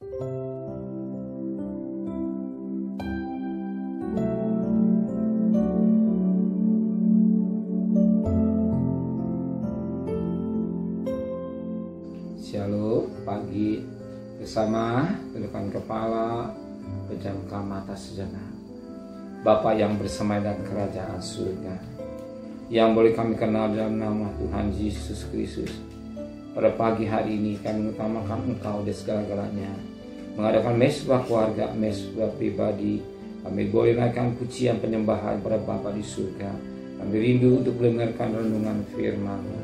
Shalom, pagi bersama tundukkan kepala, pejamkan mata sejenak. Bapa yang bersemai dan kerajaan surga, yang boleh kami kenal dalam nama Tuhan Yesus Kristus. Pada pagi hari ini kami mengutamakan Engkau di segala-galanya, mengadakan mesbah keluarga, mesbah pribadi. Kami boleh naikkan pujian penyembahan pada Bapa di surga. Kami rindu untuk mendengarkan renungan firman-Mu.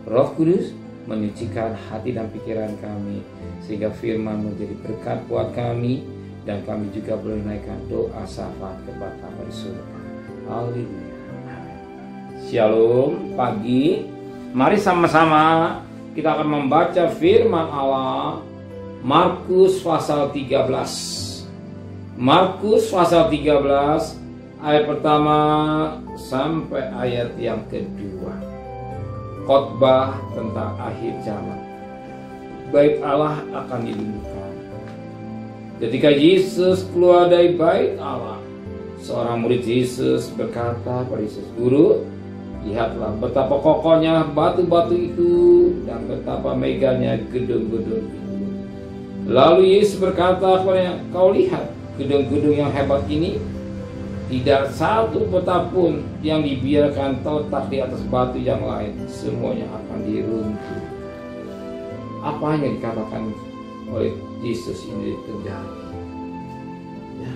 Roh Kudus menyucikan hati dan pikiran kami, sehingga firman menjadi berkat buat kami, dan kami juga boleh naikkan doa syafaat kepada Bapa di surga. Haleluya. Shalom, pagi. Mari sama-sama kita akan membaca firman Allah, Markus pasal 13. Markus pasal 13 ayat pertama sampai ayat yang kedua. Khotbah tentang akhir zaman. Bait Allah akan diluluhkan. Ketika Yesus keluar dari bait Allah, seorang murid Yesus berkata pada Yesus, "Guru, lihatlah betapa kokohnya batu-batu itu dan betapa megahnya gedung-gedung itu." Lalu Yesus berkata kepadanya, "Kau lihat gedung-gedung yang hebat ini? Tidak satu peta pun yang dibiarkan terletak di atas batu yang lain, semuanya akan diruntuh." Apa yang dikatakan oleh Yesus ini terjadi? Ya,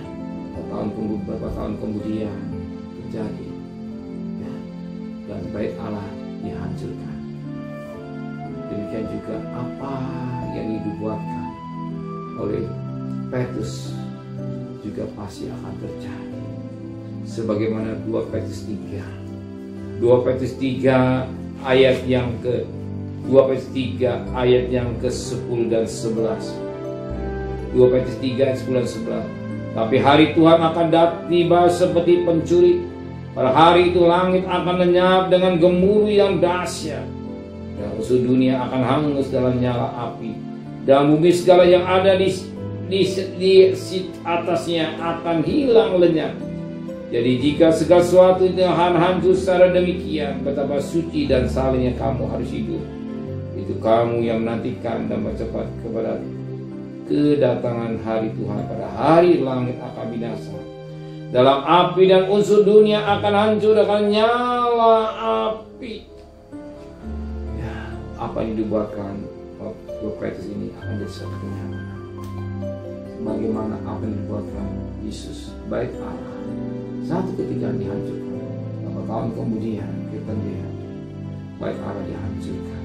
beberapa tahun kemudian terjadi. Ya, dan bait Allah dihancurkan. Demikian juga apa yang dibuatkan oleh Petrus juga pasti akan terjadi. Sebagaimana 2 Petrus 3 ayat yang ke 2 Petrus 3 ayat yang ke-10 dan 11. 2 Petrus 3 ayat 10 dan 11. Tapi hari Tuhan akan tiba seperti pencuri. Pada hari itu langit akan lenyap dengan gemuruh yang dahsyat, dan musuh dunia akan hangus dalam nyala api, dan bumi segala yang ada di atasnya akan hilang lenyap. Jadi jika segala sesuatu itu akan hancur secara demikian, betapa suci dan salehnya kamu harus hidup. Itu kamu yang menantikan dan bercepat kepada kedatangan hari Tuhan. Pada hari langit akan binasa, dalam api dan unsur dunia akan hancur, akan nyala api. Ya, apa yang dibuatkan oleh Petrus ini akan jadi suatu kenyataan. Bagaimana apa yang dibuatkan Yesus, bait Allah, satu ketika dihancurkan, beberapa tahun kemudian kita lihat bait Allah dihancurkan,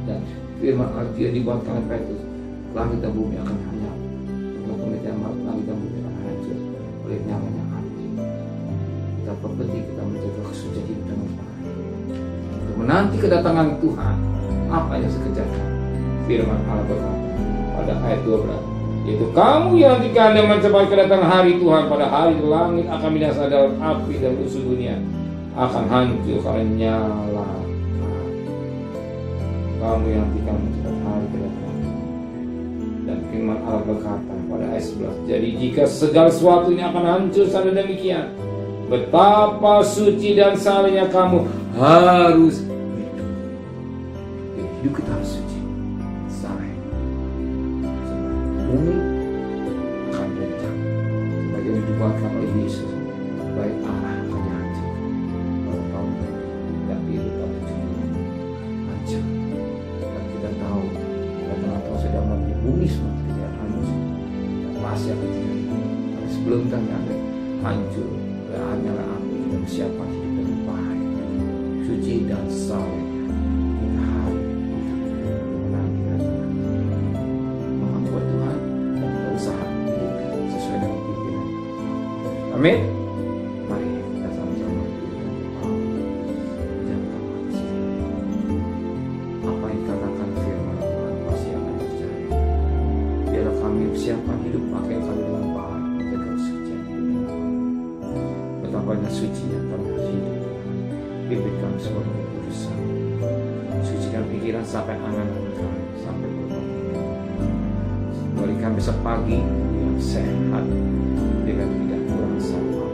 dan firman Allah dia dibuatkan oleh Petrus, langit dan bumi akan hanyut, kemudian langit dan bumi akan hancur oleh nyalanya api. Betapa penting kita menjaga kesucian hidup dengan baik untuk menanti kedatangan Tuhan. Apa yang sekerjakan? Firman Allah berkata pada ayat 12, yaitu kamu yang nantikan dan mencepat kedatangan hari Tuhan. Pada hari itu langit akan binasa dalam api, dan unsur dunia akan hancur karena nyala api. Kamu yang nantikan mencepat hari kedatangan. Dan firman Allah berkata pada ayat 11, jadi jika segala sesuatu ini akan hancur secara demikian, betapa suci dan salehnya kamu harus hidup. Jadi hidup kita harus suci, saleh. Bumi akan rencang sebagaimana dibuatkan oleh Yesus, baik Allah akan dihancurkan. Kalau kamu tidak hidup pada dunia hancur, dan kita tahu kedatangan Tuhan sudah mati, bumi semua tidak hancur, dan pasti akan terjadi. Tapi sebelum kami ada hancur, hanyalah api dan siapa hidup dengan baik, suci dan saleh. Kita harus menanti kedatangan buat Tuhan, dan kita usaha sesuai dengan pikiran. Amin. Mari kita sama-sama jangan apa yang katakan firman Tuhan pasti akan terjadi. Biarlah kami siapa hidup pakai kami dengan baik, menjaga kesucian hidup. Betapa banyak suci yang kami harus hidup. Pimpin kami sebagai urusan. Sucikan pikiran sampai anak-anak kami sampai bertobat. Berikan besok pagi yang sehat dengan tidak kurang sama.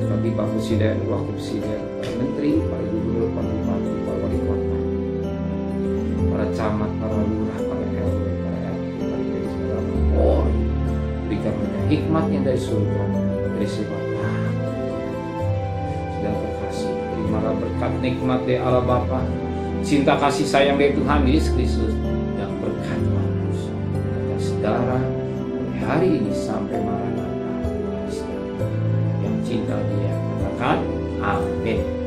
Bagi Pak Presiden, Wakil Presiden, para Menteri, para Gubernur, para Bupati, para Wali Kota, para camat, para lurah, para RW, para RT, para desa, para Polri, berikan mereka hikmat yang dari surga, dari sifat dan terkasih. Terimalah berkat nikmat dari Allah Bapa, cinta kasih sayang dari Tuhan Yesus Kristus, dan berkat mampus atas darah dari hari ini sampai Maranatha yang cinta Dia. Katakan amin.